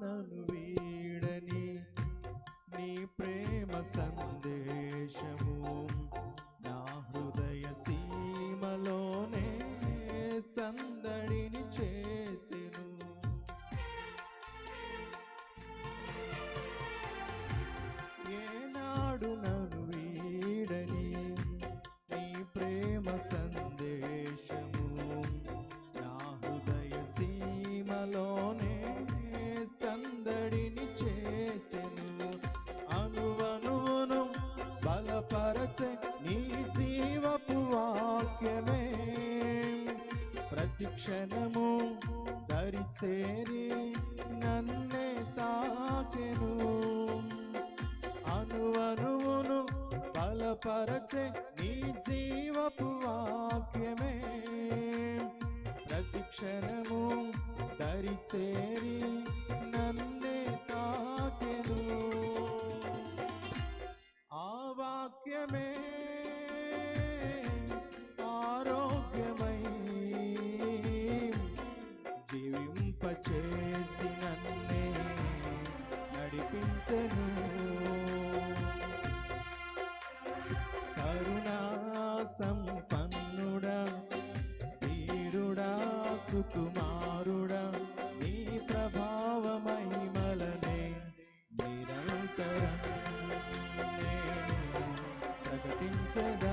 నన్ను వీడని నీ ప్రేమ సందేశము నా హృదయ సీమలోనే సందడిని చేసెను. ఏనాడు నన్ను వీడని నీ ప్రేమ సందేశము నా హృదయ సీమలోనే సందడిని చేసెను. అనువనువును బలపరచే నీ జీవపు వాక్యమే ప్రతి క్షణము దరి చేరి నన్నే తాకెను. అనువనువును బలపరచే నీ జీవపు వాక్యమే ప్రతి క్షణము దరి చేరి నన్నే తాకెను. ఆ వాక్యమే ఆరోగ్యమై జీవింపచేసి నన్నే నడిపించెను. కరుణా సంపన్నుడా వీరుడా సుకుమారుడా నీ ప్రభావ మహిమలనే నిరంతరం నేను ప్రకటించెదను.